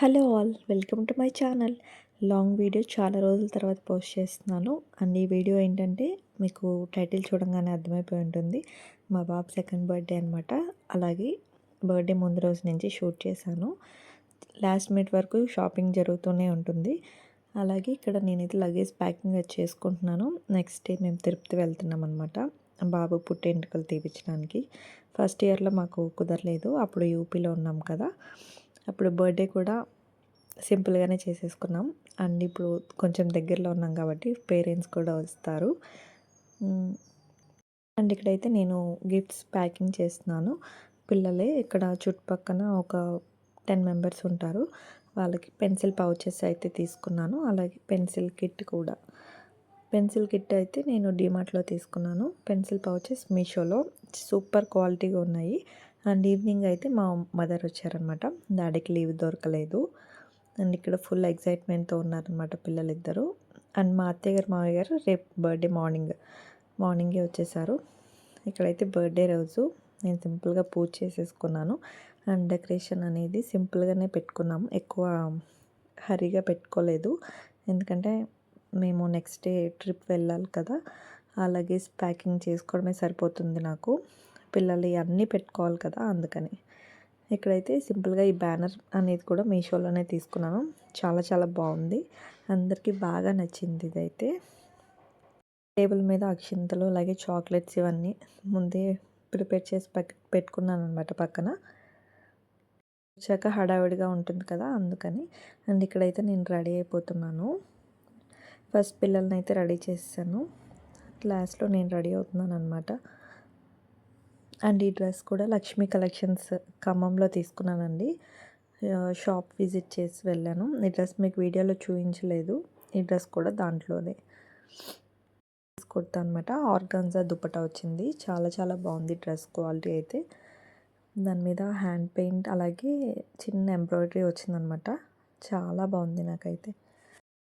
Hello all, welcome to my channel. Long video చాలా రోజుల తర్వాత పోస్ట్ చేస్తున్నాను. అండ్ ఈ వీడియో ఏంటంటే మీకు టైటిల్ చూడంగానే అర్థమైపోయి ఉంటుంది. మా బాబు సెకండ్ బర్త్డే అనమాట. అలాగే బర్త్డే ముందు రోజు నుంచి షూట్ చేశాను. లాస్ట్ మినిట్ వరకు షాపింగ్ జరుగుతూనే ఉంటుంది. అలాగే ఇక్కడ నేనైతే లగేజ్ ప్యాకింగ్ చేసుకుంటున్నాను. నెక్స్ట్ డే మేము తిరుపతి వెళ్తున్నాం అనమాట, బాబు పుట్టెంటుకలు తీపించడానికి. ఫస్ట్ ఇయర్లో మాకు కుదరలేదు, అప్పుడు యూపీలో ఉన్నాం కదా. అప్పుడు బర్త్డే కూడా సింపుల్గానే చేసేసుకున్నాం. అండ్ ఇప్పుడు కొంచెం దగ్గరలో ఉన్నాం కాబట్టి పేరెంట్స్ కూడా వస్తారు. అండ్ ఇక్కడైతే నేను గిఫ్ట్స్ ప్యాకింగ్ చేస్తున్నాను. పిల్లలే ఇక్కడ చుట్టుపక్కన ఒక 10 మెంబర్స్ ఉంటారు. వాళ్ళకి పెన్సిల్ పౌచెస్ అయితే తీసుకున్నాను. అలాగే పెన్సిల్ కిట్ కూడా. పెన్సిల్ కిట్ అయితే నేను డీమార్ట్లో తీసుకున్నాను. పెన్సిల్ పౌచెస్ మీషోలో సూపర్ క్వాలిటీగా ఉన్నాయి. అండ్ ఈవినింగ్ అయితే మా మదర్ వచ్చారనమాట. డాడీకి లీవ్ దొరకలేదు. అండ్ ఇక్కడ ఫుల్ ఎక్సైట్మెంట్తో ఉన్నారనమాట పిల్లలిద్దరూ. అండ్ మా అత్తయ్య గారు మావయ్య గారు రేపు బర్త్డే మార్నింగే వచ్చేసారు. ఇక్కడైతే బర్త్డే రోజు నేను సింపుల్గా పూజ చేసేసుకున్నాను. అండ్ డెకరేషన్ అనేది సింపుల్గానే పెట్టుకున్నాము, ఎక్కువ హరీగా పెట్టుకోలేదు. ఎందుకంటే మేము నెక్స్ట్ డే ట్రిప్ వెళ్ళాలి కదా. అలాగే ప్యాకింగ్ చేసుకోవడమే సరిపోతుంది నాకు, పిల్లలు అన్నీ పెట్టుకోవాలి కదా, అందుకని. ఇక్కడైతే సింపుల్గా ఈ బ్యానర్ అనేది కూడా మీషోలోనే తీసుకున్నాను. చాలా చాలా బాగుంది, అందరికీ బాగా నచ్చింది. ఇదైతే టేబుల్ మీద అక్షింతలు అలాగే చాక్లెట్స్ ఇవన్నీ ముందే ప్రిపేర్ చేసి పెట్టుకున్నాను అనమాట పక్కన. వచ్చాక హడావిడిగా ఉంటుంది కదా, అందుకని. అండ్ ఇక్కడైతే నేను రెడీ అయిపోతున్నాను. ఫస్ట్ పిల్లల్ని అయితే రెడీ చేసాను, లాస్ట్లో నేను రెడీ అవుతున్నాను అనమాట. అండ్ ఈ డ్రెస్ కూడా లక్ష్మీ కలెక్షన్స్ ఖమ్మంలో తీసుకున్నానండి. షాప్ విజిట్ చేసి వెళ్ళాను. ఈ డ్రెస్ మీకు వీడియోలో చూపించలేదు, ఈ డ్రెస్ కూడా దాంట్లోనే. కుర్తా అనమాట, ఆర్గాన్జా దుపట్టా వచ్చింది. చాలా చాలా బాగుంది డ్రెస్ క్వాలిటీ అయితే. దాని మీద హ్యాండ్ పెయింట్ అలాగే చిన్న ఎంబ్రాయిడరీ వచ్చిందనమాట. చాలా బాగుంది నాకైతే.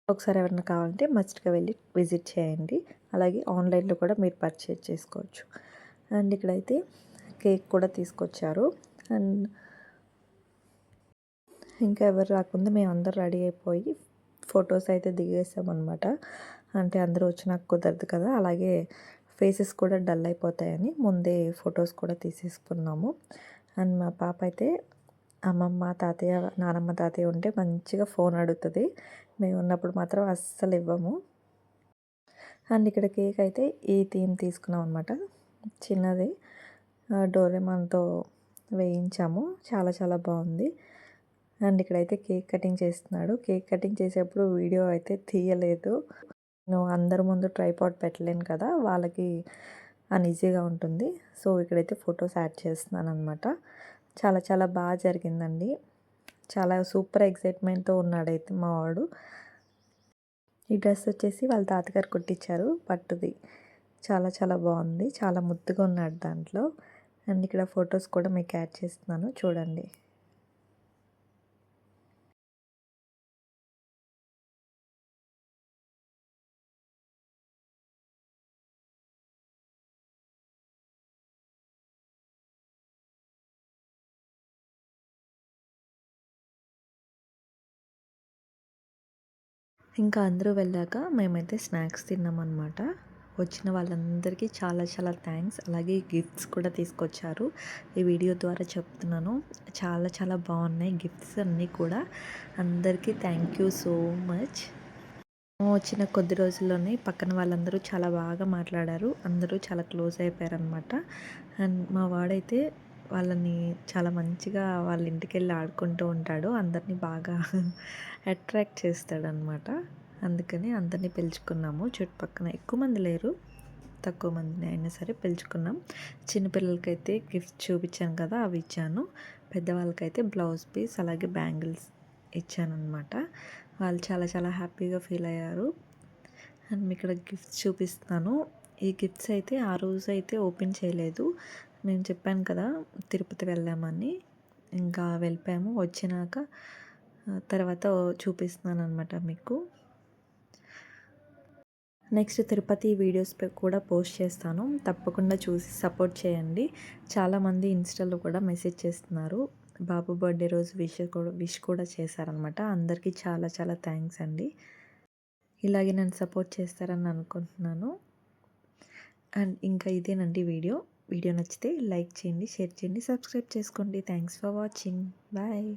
ఒకసారి ఎవరైనా కావాలంటే మస్ట్గా వెళ్ళి విజిట్ చేయండి. అలాగే ఆన్లైన్లో కూడా మీరు పర్చేజ్ చేసుకోవచ్చు. అండ్ ఇక్కడైతే కేక్ కూడా తీసుకొచ్చారు. అండ్ ఇంకా ఎవరు రాకుండా మేము అందరు రెడీ అయిపోయి ఫొటోస్ అయితే దిగేసామన్నమాట. అంటే అందరూ వచ్చి నాకు కుదరదు కదా, అలాగే ఫేసెస్ కూడా డల్ అయిపోతాయని ముందే ఫొటోస్ కూడా తీసేసుకున్నాము. అండ్ మా పాప అయితే అమ్మమ్మ తాతయ్య నానమ్మ తాతయ్య ఉంటే మంచిగా ఫోన్ అడుగుతుంది. మేము ఉన్నప్పుడు మాత్రం అస్సలు ఇవ్వము. అండ్ ఇక్కడ కేక్ అయితే ఈ థీమ్ తీసుకున్నాం అనమాట, చిన్నది డోరేమాన్తో వేయించాము. చాలా చాలా బాగుంది. అండ్ ఇక్కడైతే కేక్ కటింగ్ చేస్తున్నాడు. కేక్ కటింగ్ చేసేప్పుడు వీడియో అయితే తీయలేదు, నేను అందరి ముందు ట్రైపాడ్ పెట్టలేను కదా, వాళ్ళకి అన్ఈజీగా ఉంటుంది. సో ఇక్కడైతే ఫొటోస్ యాడ్ చేస్తున్నాను అనమాట. చాలా చాలా బాగా జరిగిందండి. చాలా సూపర్ ఎక్సైట్మెంట్తో ఉన్నాడైతే మా వాడు. ఈ డ్రెస్ వచ్చేసి వాళ్ళ తాతగారు కుట్టించారు, పట్టుది. చాలా చాలా బాగుంది, చాలా ముద్దుగా ఉన్నాడు దాంట్లో. అండ్ ఇక్కడ ఫొటోస్ కూడా మీకు యాడ్ చేస్తున్నాను, చూడండి. ఇంకా అందరూ వెళ్ళాక మేమైతే స్నాక్స్ తిన్నామన్నమాట. వచ్చిన వాళ్ళందరికీ చాలా చాలా థ్యాంక్స్. అలాగే గిఫ్ట్స్ కూడా తీసుకొచ్చారు. ఈ వీడియో ద్వారా చెప్తున్నాను, చాలా చాలా బాగున్నాయి గిఫ్ట్స్ అన్నీ కూడా. అందరికీ థ్యాంక్ యూ సో మచ్. వచ్చిన కొద్ది రోజుల్లోనే పక్కన వాళ్ళందరూ చాలా బాగా మాట్లాడారు, అందరూ చాలా క్లోజ్ అయిపోయారనమాట. అండ్ మా వాడైతే వాళ్ళని చాలా మంచిగా వాళ్ళ ఇంటికి వెళ్ళి ఆడుకుంటూ ఉంటాడు, అందరినీ బాగా అట్రాక్ట్ చేస్తాడనమాట. అందుకని అందరినీ పిలుచుకున్నాము. చుట్టుపక్కన ఎక్కువ మంది లేరు, తక్కువ మందిని అయినా సరే పిలుచుకున్నాం. చిన్నపిల్లలకైతే గిఫ్ట్స్ చూపించాను కదా, అవి ఇచ్చాను. పెద్దవాళ్ళకైతే బ్లౌజ్ పీస్ అలాగే బ్యాంగిల్స్ ఇచ్చానమాట. వాళ్ళు చాలా చాలా హ్యాపీగా ఫీల్ అయ్యారు. అండ్ మీకు ఇక్కడ గిఫ్ట్స్ చూపిస్తాను. ఈ గిఫ్ట్స్ అయితే ఆ రోజు అయితే ఓపెన్ చేయలేదు. నేను చెప్పాను కదా తిరుపతి వెళ్ళామని, ఇంకా వెళ్ళిపోయాము. వచ్చినాక తర్వాత చూపిస్తున్నాను అనమాట మీకు. నెక్స్ట్ తిరుపతి వీడియోస్ కూడా పోస్ట్ చేస్తాను, తప్పకుండా చూసి సపోర్ట్ చేయండి. చాలామంది ఇన్స్టాలో కూడా మెసేజ్ చేస్తున్నారు, బాబు బర్త్డే రోజు విష్ కూడా చేశారనమాట. అందరికీ చాలా చాలా థ్యాంక్స్ అండి. ఇలాగే నన్ను సపోర్ట్ చేస్తారని అనుకుంటున్నాను. అండ్ ఇంకా ఇదేనండి వీడియో. వీడియో నచ్చితే లైక్ చేయండి, షేర్ చేయండి, సబ్స్క్రైబ్ చేసుకోండి. Thanks for watching. బాయ్.